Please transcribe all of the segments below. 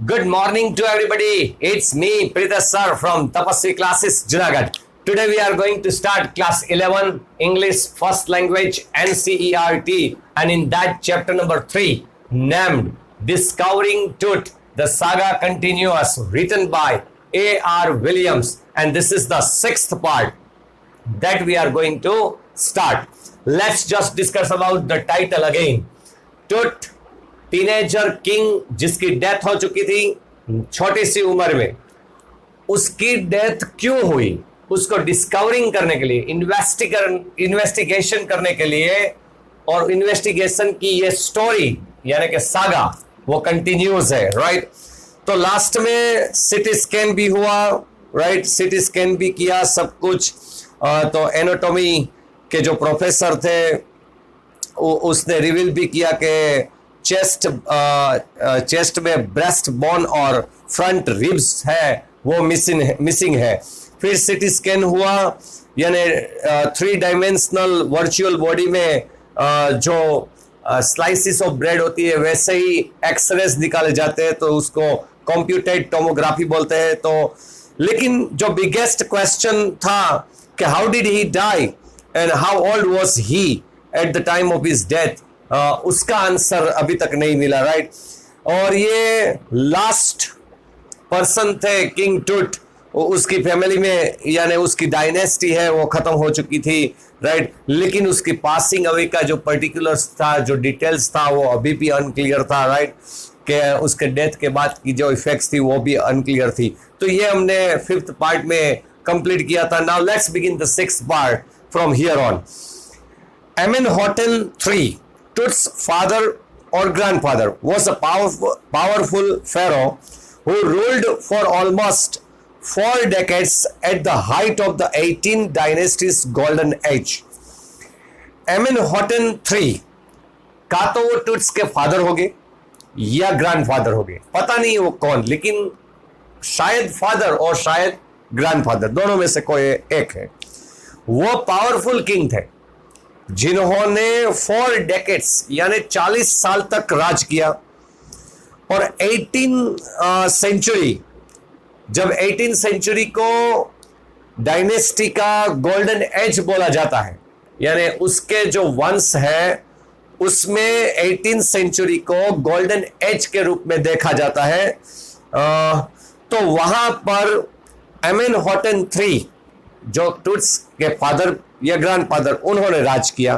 Good morning to everybody. It's me, Prita sir from Tapasvi Classes, Junagadh. Today we are going to start class 11, English First Language NCERT, and in that chapter number 3, named Discovering Tooth, the Saga Continuous, written by A.R. Williams, and this is the 6th part that we are going to start. Let's just discuss about the title again. Tooth, teenager king जिसकी death हो चुकी थी छोटी सी उम्र में, उसकी death क्यों हुई, उसको डिस्कवरिंग करने के लिए, इन्वेस्टिगेशन करने के लिए, और इन्वेस्टिगेशन की ये स्टोरी यानी कि सागा वो कंटिन्यूज है, राइट। तो लास्ट में सिटी स्कैन भी हुआ, राइट, सिटी स्कैन भी किया सब कुछ। तो एनाटॉमी के जो प्रोफेसर थे उसने रिवील भी किया कि चेस्ट में ब्रेस्ट बोन और फ्रंट रिब्स है वो मिसिंग है। फिर सिटी स्कैन हुआ, यानी 3 डायमेंशनल वर्चुअल बॉडी में जो स्लाइसिस ऑफ ब्रेड होती है वैसे ही एक्सरेज निकाले जाते हैं, तो उसको कंप्यूटेड टोमोग्राफी बोलते हैं। तो लेकिन जो बिगेस्ट क्वेश्चन था कि how did he die and how old was he at the time of his death, उसका आंसर अभी तक नहीं मिला, राइट। और ये लास्ट पर्सन थे किंग टूट, उसकी फैमिली में यानी उसकी डायनेस्टी है वो खत्म हो चुकी थी, राइट। लेकिन उसकी पासिंग अवे का जो पर्टिकुलर्स था, जो डिटेल्स था वो अभी भी अनक्लियर था, राइट, कि उसके डेथ के बाद की जो इफेक्ट्स थी वो भी अनक्लियर थी। तो ये हमने 5th पार्ट में कंप्लीट किया था। Now let's begin the 6th part from here on. Amenhotep III, Tut's father or grandfather, was a powerful pharaoh who ruled for almost 4 decades at the height of the 18 dynasty's golden age. Amenhotep III का तो वो Toots के father हो गए या grandfather हो गए, पता नहीं वो कौन, लेकिन शायद फादर और शायद ग्रैंडफादर, दोनों में से कोई एक है। वो पावरफुल किंग थे जिन्होंने 4 डेकेड्स यानी 40 साल तक राज किया, और 18 सेंचुरी, जब 18 सेंचुरी को डायनेस्टी का गोल्डन एज बोला जाता है, यानी उसके जो वंश है उसमें 18 सेंचुरी को गोल्डन एज के रूप में देखा जाता है। तो वहां पर एमेनहॉटेप III जो टूट्स के फादर या ग्रैंडफादर उन्होंने राज किया,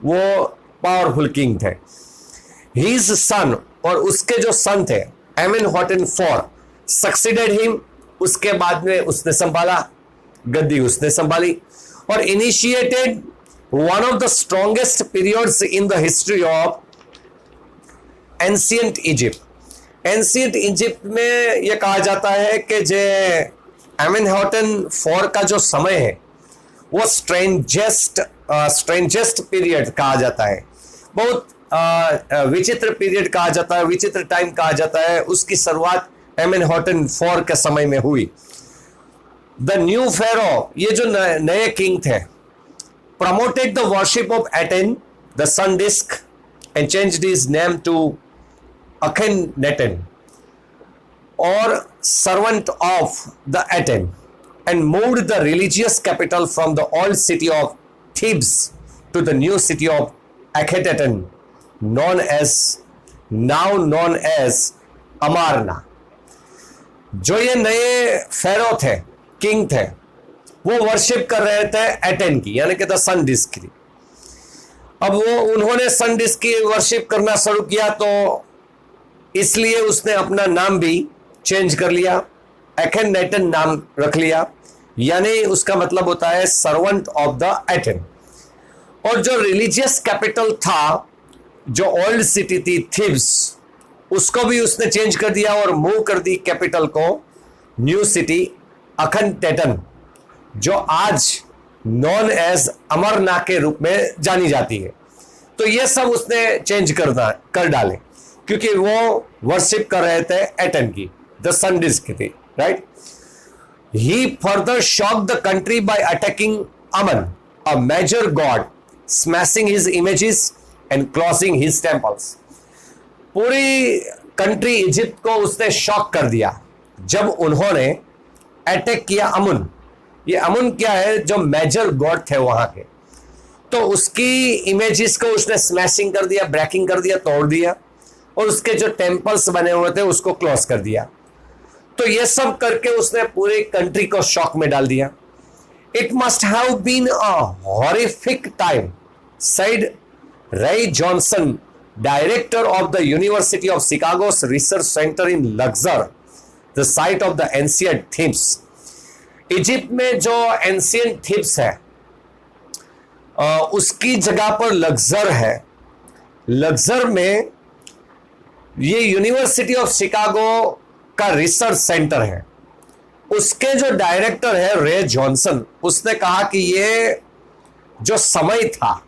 वो पावरफुल किंग थे। हिज सन, और उसके जो सन थे एमेनहॉटेप IV सक्सीडेड हिम, उसके बाद में उसने संभाला गद्दी, उसने संभाली, और initiated one of the strongest periods in the history of ancient Egypt. Ancient Egypt में यह कहा जाता है कि जे एमेनहॉटेप IV का जो समय है वो स्ट्रेंजेस्ट पीरियड कहा जाता है, बहुत विचित्र पीरियड कहा जाता है, विचित्र टाइम कहा जाता है। उसकी शुरुआत एमेनहॉटेप IV के समय में हुई। द न्यू फेरो, ये जो नए किंग थे, promoted the worship of Aten the sun disk and changed his name to Akhenaten और servant of the Aten, and moved the religious capital from the old city of Thebes to the new city of Akhenaten, now known as Amarna. जो ये नए फेरो थे, king थे, वो worship कर रहे थे एटेन की, यानी कि द सन डिस्क की। अब वो उन्होंने सन डिस्क की वर्शिप करना शुरू किया, तो इसलिए उसने अपना नाम भी चेंज कर लिया, एखेननेटन नाम रख लिया, यानी उसका मतलब होता है सर्वेंट ऑफ द एटेन। और जो रिलीजियस कैपिटल था, जो ओल्ड सिटी थी थीब्स, उसको भी उसने चेंज कर दिया और मूव कर दी कैपिटल को न्यू सिटी अखेननेटन, जो आज नॉन एज अमरना के रूप में जानी जाती है। तो ये सब उसने चेंज कर डाले, क्योंकि वो वर्शिप कर रहे थे एटेन की, द सन डिस्क की थी, right. He further shocked the country by attacking Amun, a major god, smashing his images and closing his temples. पूरी कंट्री इजिप्ट को उसने शॉक कर दिया जब उन्होंने अटैक किया अमुन। ये अमुन क्या है, जो मेजर गॉड थे वहां के, तो उसकी इमेजेस को उसने स्मैशिंग कर दिया, ब्रेकिंग कर दिया, तोड़ दिया, और उसके जो टेम्पल्स बने हुए थे उसको क्लोज कर दिया। तो ये सब करके उसने पूरी कंट्री को शॉक में डाल दिया। It must have been a horrific time, said Ray Johnson, director of the University of Chicago's research centre in Luxor, the site of the ancient Thebes. Egypt में जो एंशियंट थीब्स है उसकी जगह पर लग्जर है। लग्जर में ये यूनिवर्सिटी ऑफ शिकागो का रिसर्च सेंटर है। उसके जो डायरेक्टर है रे जॉनसन, उसने कहा कि ये जो समय था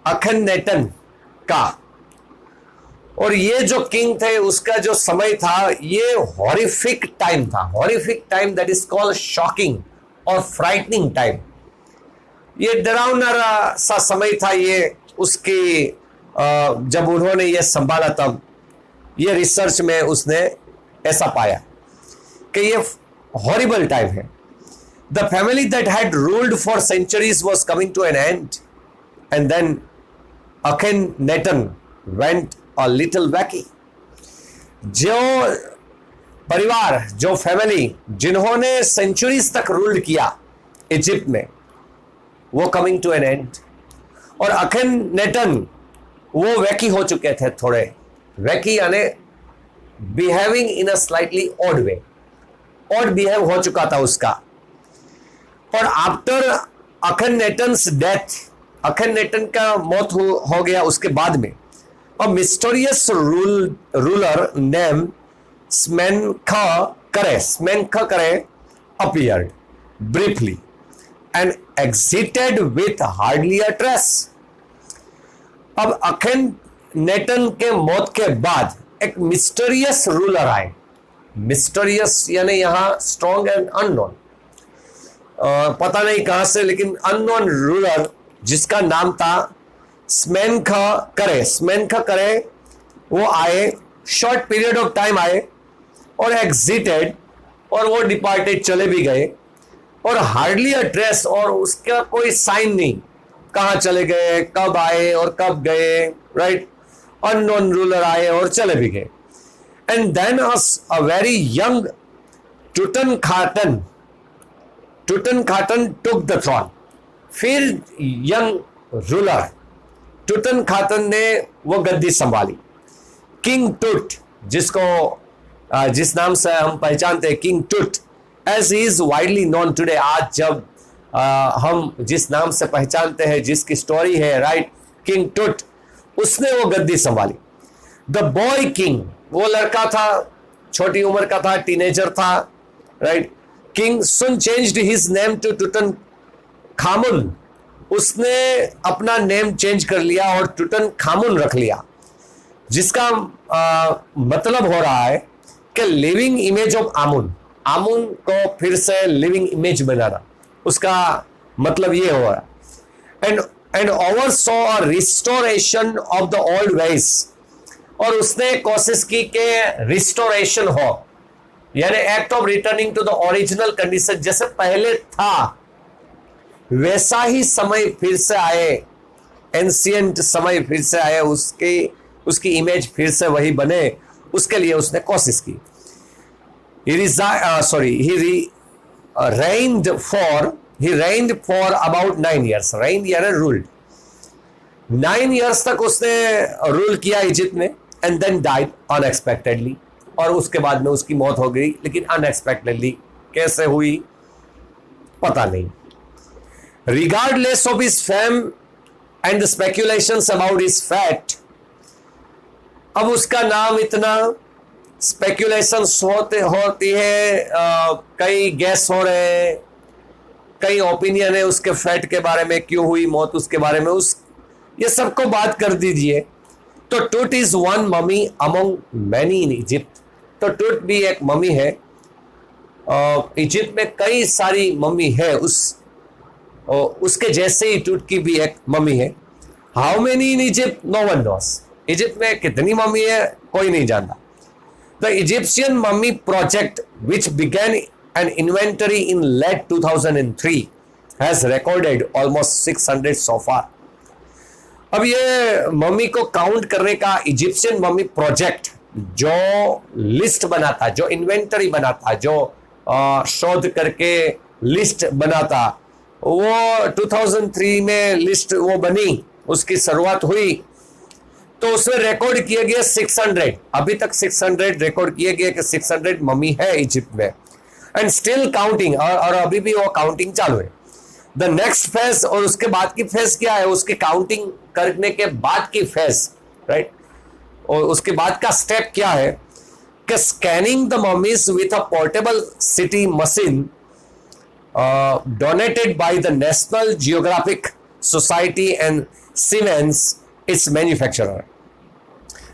अखननेटन का, और ये जो किंग थे उसका जो समय था, ये हॉरिफिक टाइम था। Horrific time, that is called shocking और फ्राइटनिंग टाइम। ये डरावना सा समय था ये उसकी, जब उन्होंने ये संभाला तब ये रिसर्च में उसने ऐसा पाया कि ये हॉरिबल टाइम है। The family that had ruled for centuries was coming to an end, and then Akhenaten went a little wacky. जो परिवार, जो फैमिली जिन्होंने सेंचुरीज तक रूल किया इजिप्ट में, वो कमिंग टू एन एंड, और अखेननेटन वो वैकी हो चुके थे थोड़े। वैकी यानी behaving in a slightly odd way, odd behave हो चुका था उसका। और आफ्टर अखेननेटन्स डेथ, अखेननेटन का मौत हो गया उसके बाद में, a mysterious ruler named Smenkhkare appeared briefly and exited with hardly a trace. अब अखेननेटन के मौत के बाद एक मिस्टीरियस रूलर आए। मिस्टीरियस यानी यहां स्ट्रॉन्ग एंड अननोन, पता नहीं कहां से, लेकिन अननोन रूलर जिसका नाम था स्मेनखकरे, वो आए, शॉर्ट पीरियड ऑफ टाइम आए और एग्जिटेड, और वो डिपार्टेड, चले भी गए, और हार्डली अ ट्रेस, और उसका कोई साइन नहीं, कहां चले गए, कब आए और कब गए, राइट। अननोन रूलर आए और चले भी गए। And then a very young Tutankhaten took the throne. फिर यंग रूलर टुटनखाटन ने वो गद्दी संभाली। किंग टुट, जिस नाम से हम पहचानते हैं, king Tut, as he is widely known today. आज जब हम जिस नाम से पहचानते हैं, जिसकी स्टोरी है, राइट, किंग टुट, उसने वो गद्दी संभाली। द बॉय किंग, वो लड़का था, छोटी उम्र का था, टीनेजर था, right. King soon changed his name to Tutankhamun, उसने अपना नेम चेंज कर लिया और टुटनखामुन रख लिया, जिसका मतलब हो रहा है कि लिविंग इमेज ऑफ आमुन। आमुन को फिर से लिविंग इमेज बनाना, उसका मतलब ये हो रहा है। And oversaw a restoration of the old ways, और उसने कोशिश की कि रिस्टोरेशन हो, यानी act of returning to the original condition, जैसे पहले था वैसा ही समय फिर से आए, एंशियंट समय फिर से आए, उसकी इमेज फिर से वही बने, उसके लिए उसने कोशिश की। he reigned for about 9 years। reigned यानी ruled, 9 years तक उसने रूल किया इजिप्ट में। एंड देन डाइड अनएक्सपेक्टेडली, और उसके बाद में उसकी मौत हो गई, लेकिन अनएक्सपेक्टेडली कैसे हुई पता नहीं। Regardless of his fame and the speculations about his fate, अब उसका नाम, इतना स्पेक्यूलेशंस होती है, कई गैस हो रहे हैं, कई ओपिनियन है उसके फैट के बारे में, क्यों हुई मौत उसके बारे में, ये सबको बात कर दीजिए। तो टूट is one mummy among many in Egypt. तो टूट भी एक ममी है, इजिप्ट में कई सारी मम्मी है, उसके जैसे ही टूट की भी एक मम्मी है। How many in Egypt no one knows. इजिप्ट में कितनी मम्मी है कोई नहीं जानता। The Egyptian mummy project which began an inventory in late 2003 has recorded almost 600 so far। अब ये मम्मी को काउंट करने का इजिप्शियन मम्मी प्रोजेक्ट जो लिस्ट बनाता, जो इन्वेंटरी बनाता, जो शोध करके लिस्ट बनाता, वो 2003 में लिस्ट वो बनी, उसकी शुरुआत हुई, तो उसमें रिकॉर्ड किए गए 600, अभी तक 600 रिकॉर्ड किए गए कि 600 मम्मी है इजिप्ट में, एंड स्टिल काउंटिंग, और अभी भी वो काउंटिंग चालू है। द नेक्स्ट फेज, और उसके बाद की फेज क्या है, उसकी काउंटिंग करने के बाद की फेज, राइट, और उसके बाद का स्टेप क्या है कि scanning the mummies with a portable city machine donated by the national geographic society and siemens it's manufacturer.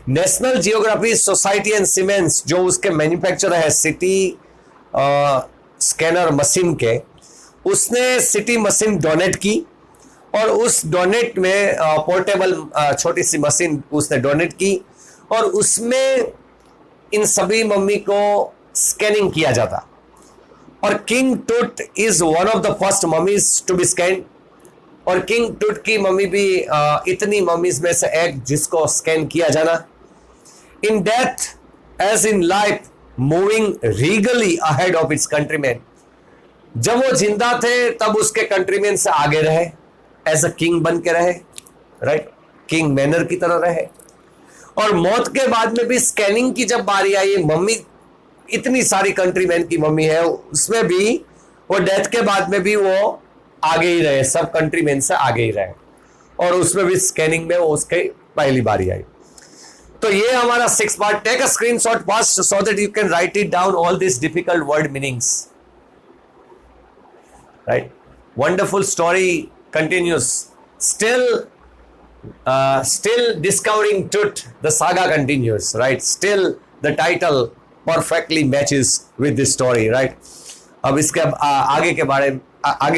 National geography society and siemens जो उसके मैन्युफैक्चरर है सिटी स्कैनर मशीन के, उसने सिटी मशीन डोनेट की, और उस डोनेट में portable छोटी सी मशीन उसने डोनेट की, और उसमें इन सभी मम्मी को स्कैनिंग किया जाता। और king Tut is one of the first mummies to be scan, और किंग टूट की मम्मी भी इतनी मम्मीज में से एक जिसको स्कैन किया जाना। In death as in life moving regally ahead of its countryman, जब वो जिंदा थे तब उसके कंट्रीमैन से आगे रहे, एज अ किंग बन के रहे, राइट, किंग मैनर की तरह रहे। और मौत के बाद में भी स्कैनिंग की जब बारी आई, मम्मी इतनी सारी कंट्रीमैन की मम्मी है, उसमें भी वो डेथ के बाद में भी वो आगे ही रहे, सब कंट्रीमैन से आगे ही रहे, और उसमें भी स्कैनिंग में वो उसके पहली बारी आई। तो ये हमारा 6 part. Take a screenshot first so that you can write it down all this difficult word meanings, right. Wonderful story continues, still discovering Tut, the saga continues, right? Still the title perfectly matches with this story, right? अब इसके आगे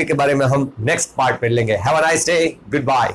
के बारे में हम next part में लेंगे। Have a nice day, good bye.